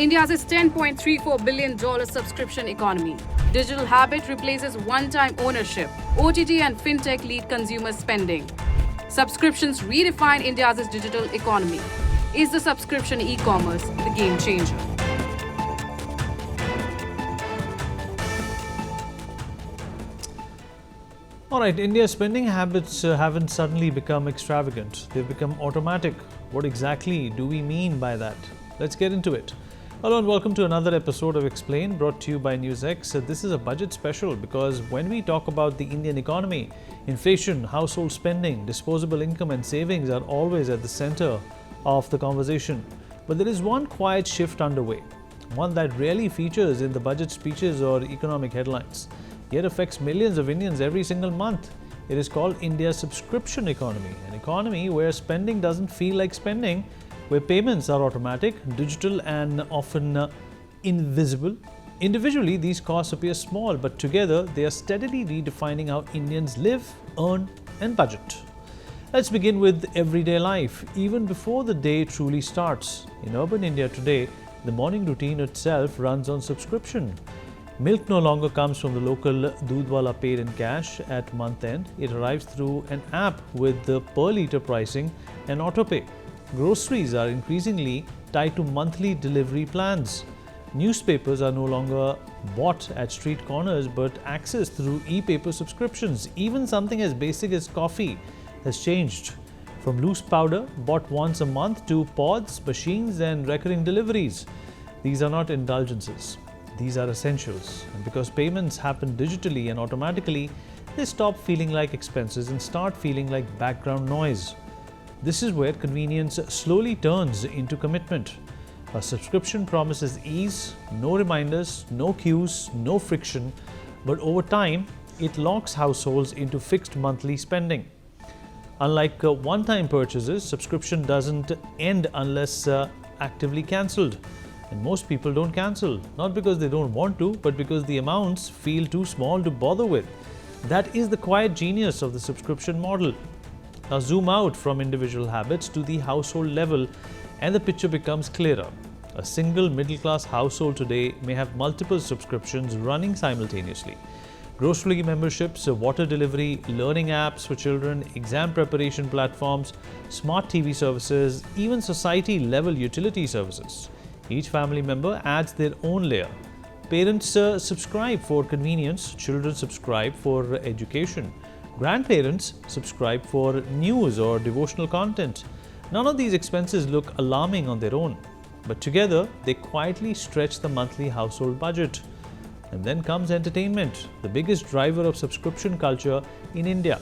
India's is $10.34 billion subscription economy. Digital habit replaces one-time ownership. OTT and fintech lead consumer spending. Subscriptions redefine India's digital economy. Is the subscription e-commerce the game changer? All right, India's spending habits haven't suddenly become extravagant. They've become automatic. What exactly do we mean by that? Let's get into it. Hello and welcome to another episode of Xplained, brought to you by NewsX. This is a budget special because when we talk about the Indian economy, inflation, household spending, disposable income and savings are always at the center of the conversation. But there is one quiet shift underway, one that rarely features in the budget speeches or economic headlines, yet affects millions of Indians every single month. It is called India's subscription economy, an economy where spending doesn't feel like spending, where payments are automatic, digital and often invisible. Individually, these costs appear small, but together they are steadily redefining how Indians live, earn and budget. Let's begin with everyday life, even before the day truly starts. In urban India today, the morning routine itself runs on subscription. Milk no longer comes from the local Doodhwala paid in cash at month end. It arrives through an app with the per litre pricing and autopay. Groceries are increasingly tied to monthly delivery plans. Newspapers are no longer bought at street corners but accessed through e-paper subscriptions. Even something as basic as coffee has changed from loose powder bought once a month to pods, machines and recurring deliveries. These are not indulgences. These are essentials, and because payments happen digitally and automatically, they stop feeling like expenses and start feeling like background noise. This is where convenience slowly turns into commitment. A subscription promises ease, no reminders, no queues, no friction, but over time, it locks households into fixed monthly spending. Unlike one-time purchases, subscription doesn't end unless actively cancelled. And most people don't cancel, not because they don't want to, but because the amounts feel too small to bother with. That is the quiet genius of the subscription model. Now zoom out from individual habits to the household level and the picture becomes clearer. A single middle-class household today may have multiple subscriptions running simultaneously. Grocery memberships, water delivery, learning apps for children, exam preparation platforms, smart TV services, even society-level utility services. Each family member adds their own layer. Parents subscribe for convenience, children subscribe for education, grandparents subscribe for news or devotional content. None of these expenses look alarming on their own, but together they quietly stretch the monthly household budget. And then comes entertainment, the biggest driver of subscription culture in India.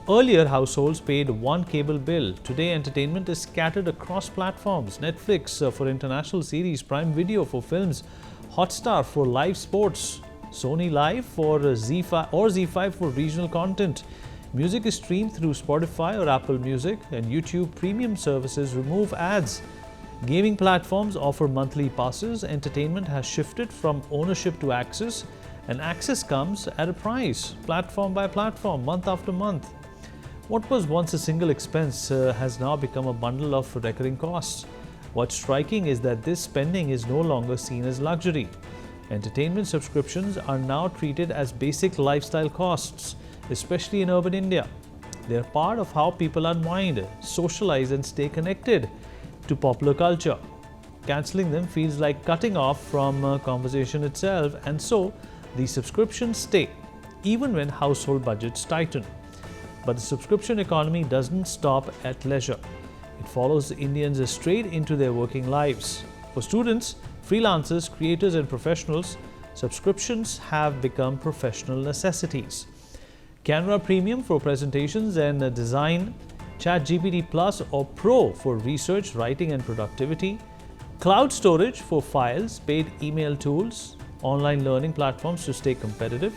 Earlier, households paid one cable bill. Today, entertainment is scattered across platforms. Netflix for international series, Prime Video for films, Hotstar for live sports, Sony Live for Z5 or Z5 for regional content. Music is streamed through Spotify or Apple Music, and YouTube premium services remove ads. Gaming platforms offer monthly passes. Entertainment has shifted from ownership to access, and access comes at a price, platform by platform, month after month. What was once a single expense has now become a bundle of recurring costs. What's striking is that this spending is no longer seen as luxury. Entertainment subscriptions are now treated as basic lifestyle costs, especially in urban India. They're part of how people unwind, socialize and stay connected to popular culture. Cancelling them feels like cutting off from conversation itself, and so these subscriptions stay, even when household budgets tighten. But the subscription economy doesn't stop at leisure. It follows Indians straight into their working lives. For students, freelancers, creators and professionals, subscriptions have become professional necessities. Canva Premium for presentations and design, ChatGPT Plus or Pro for research, writing and productivity, cloud storage for files, paid email tools, online learning platforms to stay competitive.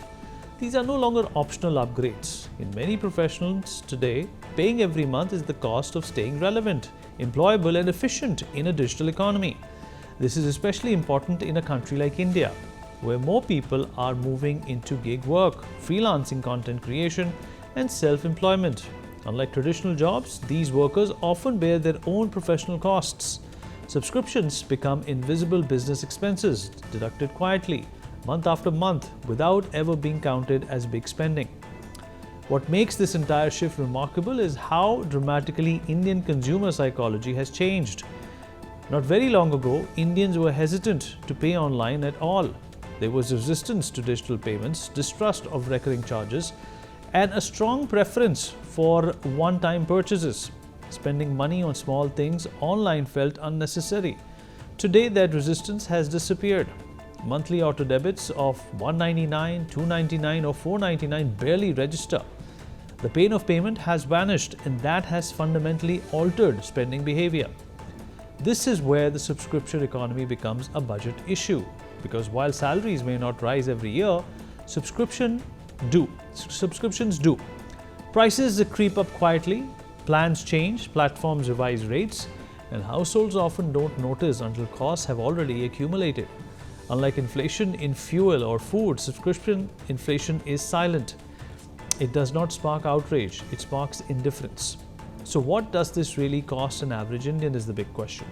These are no longer optional upgrades. In many professionals today, paying every month is the cost of staying relevant, employable and efficient in a digital economy. This is especially important in a country like India, where more people are moving into gig work, freelancing, content creation and self-employment. Unlike traditional jobs, these workers often bear their own professional costs. Subscriptions become invisible business expenses, deducted quietly, month after month, without ever being counted as big spending. What makes this entire shift remarkable is how dramatically Indian consumer psychology has changed. Not very long ago, Indians were hesitant to pay online at all. There was resistance to digital payments, distrust of recurring charges, and a strong preference for one-time purchases. Spending money on small things online felt unnecessary. Today, that resistance has disappeared. Monthly auto debits of $199, $299 or $499 barely register. The pain of payment has vanished, and that has fundamentally altered spending behavior. This is where the subscription economy becomes a budget issue, because while salaries may not rise every year, subscriptions do. Prices creep up quietly, plans change, platforms revise rates, and households often don't notice until costs have already accumulated. Unlike inflation in fuel or food, subscription inflation is silent. It does not spark outrage, it sparks indifference. So what does this really cost an average Indian is the big question.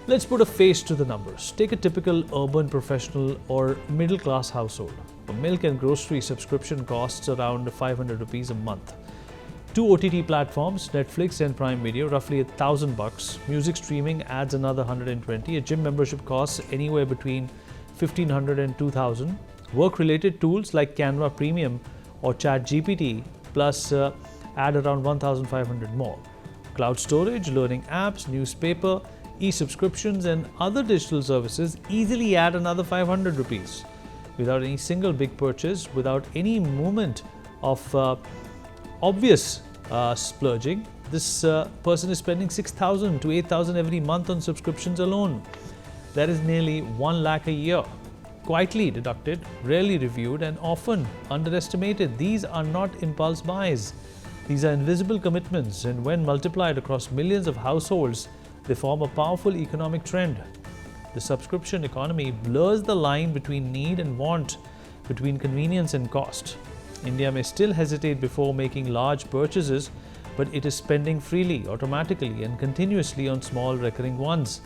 Let's put a face to the numbers. Take a typical urban professional or middle class household. A milk and grocery subscription costs around 500 rupees a month. 2 OTT platforms, Netflix and Prime Video, roughly $1,000. Music streaming adds another 120. A gym membership costs anywhere between 1,500 and 2,000. Work-related tools like Canva Premium or ChatGPT plus add around 1,500 more. Cloud storage, learning apps, newspaper, e-subscriptions and other digital services easily add another 500 rupees. Without any single big purchase, without any movement of obvious splurging, this person is spending 6,000 to 8,000 every month on subscriptions alone. That is nearly 1 lakh a year. Quietly deducted, rarely reviewed, and often underestimated. These are not impulse buys. These are invisible commitments, and when multiplied across millions of households, they form a powerful economic trend. The subscription economy blurs the line between need and want, between convenience and cost. India may still hesitate before making large purchases, but it is spending freely, automatically, and continuously on small recurring ones.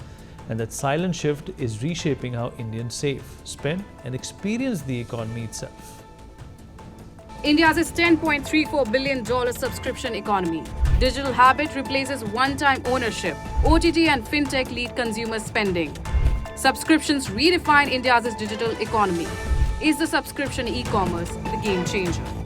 And that silent shift is reshaping how Indians save, spend, and experience the economy itself. India's $10.34 billion subscription economy. Digital habit replaces one-time ownership. OTT and fintech lead consumer spending. Subscriptions redefine India's digital economy. Is the subscription e-commerce the game changer?